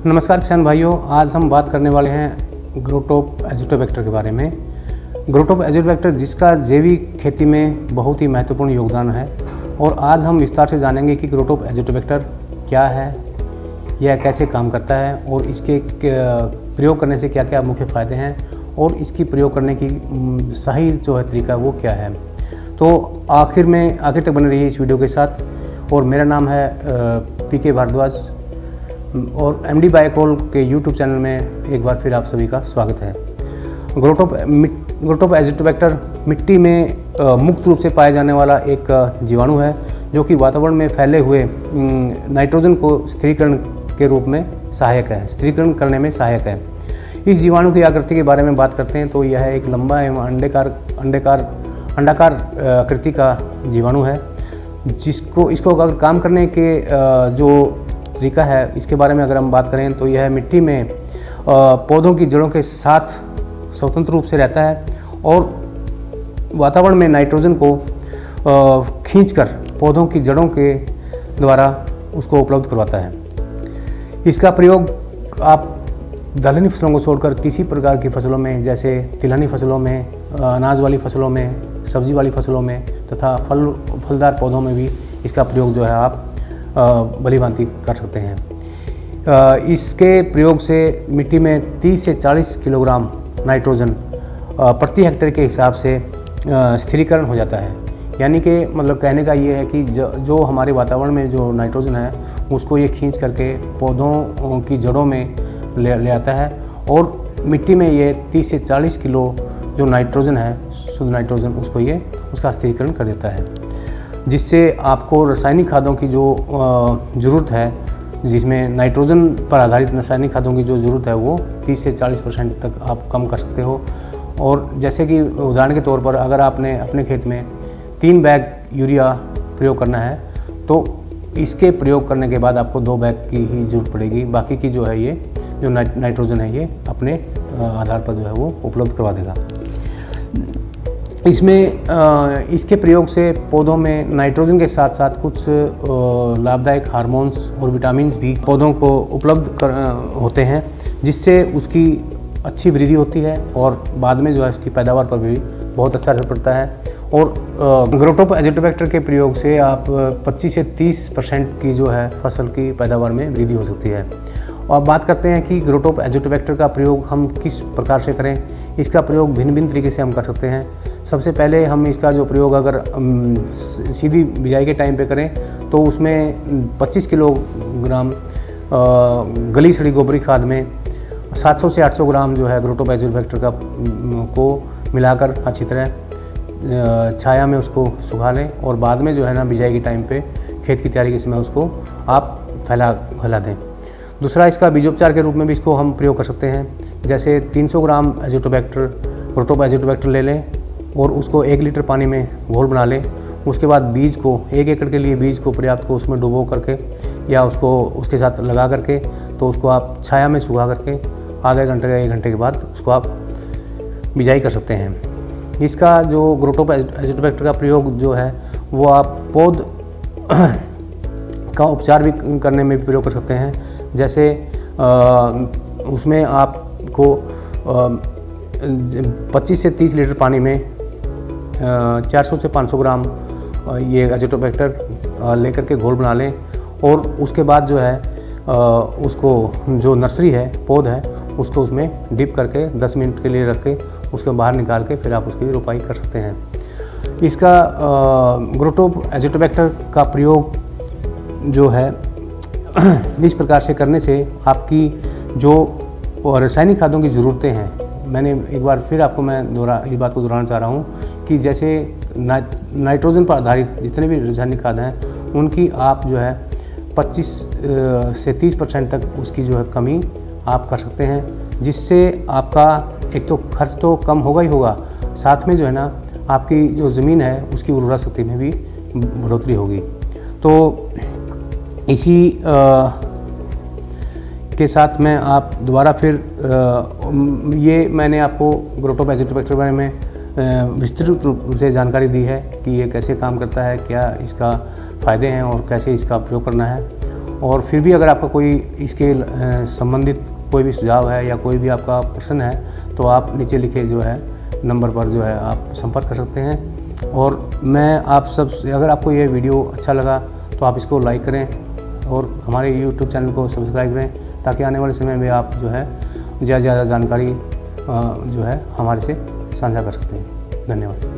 नमस्कार किसान भाइयों, आज हम बात करने वाले हैं ग्रोटोप एज़ोटोबैक्टर के बारे में। ग्रोटोप एज़ोटोबैक्टर जिसका जैविक खेती में बहुत ही महत्वपूर्ण योगदान है और आज हम विस्तार से जानेंगे कि ग्रोटोप एज़ोटोबैक्टर क्या है, यह कैसे काम करता है और इसके प्रयोग करने से क्या क्या मुख्य फ़ायदे हैं और इसकी प्रयोग करने की सही जो है तरीका वो क्या है। तो आखिर तक बने रहिए इस वीडियो के साथ। और मेरा नाम है पीके भारद्वाज और एमडी बायोकोल के यूट्यूब चैनल में एक बार फिर आप सभी का स्वागत है। ग्रोटोप एज़ोटोबैक्टर मिट्टी में मुक्त रूप से पाए जाने वाला एक जीवाणु है जो कि वातावरण में फैले हुए नाइट्रोजन को स्थिरीकरण के रूप में सहायक है, स्थिरीकरण करने में सहायक है। इस जीवाणु की आकृति के बारे में बात करते हैं तो यह एक लंबा एवं अंडाकार आकृति का जीवाणु है इसको अगर काम करने के जो तरीका है इसके बारे में अगर हम बात करें तो यह मिट्टी में पौधों की जड़ों के साथ स्वतंत्र रूप से रहता है और वातावरण में नाइट्रोजन को खींचकर पौधों की जड़ों के द्वारा उसको उपलब्ध करवाता है। इसका प्रयोग आप दलहनी फसलों को छोड़कर किसी प्रकार की फसलों में, जैसे तिलहनी फसलों में, अनाज वाली फसलों में, सब्जी वाली फसलों में तथा फलदार पौधों में भी इसका प्रयोग जो है आप भलीभांति कर सकते हैं। इसके प्रयोग से मिट्टी में 30 से 40 किलोग्राम नाइट्रोजन प्रति हेक्टेयर के हिसाब से स्थिरीकरण हो जाता है। यानी कि मतलब कहने का ये है कि जो हमारे वातावरण में जो नाइट्रोजन है उसको ये खींच करके पौधों की जड़ों में ले आता है और मिट्टी में ये 30 से 40 किलो जो नाइट्रोजन है, शुद्ध नाइट्रोजन, उसको ये उसका स्थिरीकरण कर देता है, जिससे आपको रासायनिक खादों की जो ज़रूरत है, जिसमें नाइट्रोजन पर आधारित रासायनिक खादों की जो ज़रूरत है वो 30 से 40% तक आप कम कर सकते हो। और जैसे कि उदाहरण के तौर पर अगर आपने अपने खेत में 3 बैग यूरिया प्रयोग करना है तो इसके प्रयोग करने के बाद आपको 2 बैग की ही ज़रूरत पड़ेगी। बाकी की जो है ये जो नाइट्रोजन है ये अपने आधार पर जो है वो उपलब्ध करवा देगा। इसके प्रयोग से पौधों में नाइट्रोजन के साथ साथ कुछ लाभदायक हार्मोन्स और विटामिन्स भी पौधों को उपलब्ध होते हैं, जिससे उसकी अच्छी वृद्धि होती है और बाद में जो है उसकी पैदावार पर भी बहुत अच्छा असर पड़ता है। और ग्रोटोप एज़ोटोबैक्टर के प्रयोग से आप 25 से 30% की जो है फसल की पैदावार में वृद्धि हो सकती है। और बात करते हैं कि ग्रोटोप एज़ोटोबैक्टर का प्रयोग हम किस प्रकार से करें। इसका प्रयोग भिन्न भिन्न तरीके से हम कर सकते हैं। सबसे पहले हम इसका जो प्रयोग अगर सीधी बिजाई के टाइम पे करें तो उसमें 25 किलोग्राम गली सड़ी गोबरी खाद में 700 से 800 ग्राम जो है ग्रोटोप एज़ोटोबैक्टर का को मिलाकर अच्छी तरह छाया में उसको सुखा लें और बाद में जो है ना बिजाई के टाइम पे खेत की तैयारी के समय उसको आप फैला दें। दूसरा, इसका बीजोपचार के रूप में भी इसको हम प्रयोग कर सकते हैं। जैसे 300 ग्राम ग्रोटोप एज़ोटोबैक्टर ले लें और उसको 1 लीटर पानी में घोल बना लें। उसके बाद बीज को 1 एकड़ के लिए बीज को पर्याप्त को उसमें डुबो करके या उसको उसके साथ लगा करके तो उसको आप छाया में सुखा करके आधे घंटे या 1 घंटे के बाद उसको आप बिजाई कर सकते हैं। इसका जो ग्रोटोप एज़ोटोबैक्टर का प्रयोग जो है वो आप पौध का उपचार भी करने में भी प्रयोग कर सकते हैं। जैसे उसमें आपको 25 से 30 लीटर पानी में 400 से 500 ग्राम ये एज़ोटोबैक्टर लेकर के घोल बना लें और उसके बाद जो है उसको जो नर्सरी है, पौध है, उसको उसमें डिप करके 10 मिनट के लिए रख के उसको बाहर निकाल के फिर आप उसकी रोपाई कर सकते हैं। इसका ग्रोटोप एज़ोटोबैक्टर का प्रयोग जो है इस प्रकार से करने से आपकी जो रासायनिक खादों की ज़रूरतें हैं, मैंने एक बार फिर आपको मैं इस बात को दोहराना चाह रहा हूँ कि जैसे नाइट्रोजन पर आधारित जितने भी रासायनिक खाद हैं उनकी आप जो है 25 से 30% तक उसकी जो है कमी आप कर सकते हैं, जिससे आपका एक तो खर्च तो कम होगा ही होगा, साथ में जो है ना आपकी जो ज़मीन है उसकी उर्वरा शक्ति में भी बढ़ोतरी होगी। तो इसी के साथ मैं आप दोबारा फिर ये मैंने आपको ग्रोटोप एज़ोटोबैक्टर के बारे में विस्तृत रूप से जानकारी दी है कि ये कैसे काम करता है, क्या इसका फ़ायदे हैं और कैसे इसका प्रयोग करना है। और फिर भी अगर आपका कोई इसके संबंधित कोई भी सुझाव है या कोई भी आपका प्रश्न है तो आप नीचे लिखे जो है नंबर पर जो है आप संपर्क कर सकते हैं। और मैं आप सब, अगर आपको ये वीडियो अच्छा लगा तो आप इसको लाइक करें और हमारे YouTube चैनल को सब्सक्राइब करें, ताकि आने वाले समय में आप जो है ज़्यादा से ज़्यादा जानकारी जो है हमारे से साझा कर सकते हैं। धन्यवाद।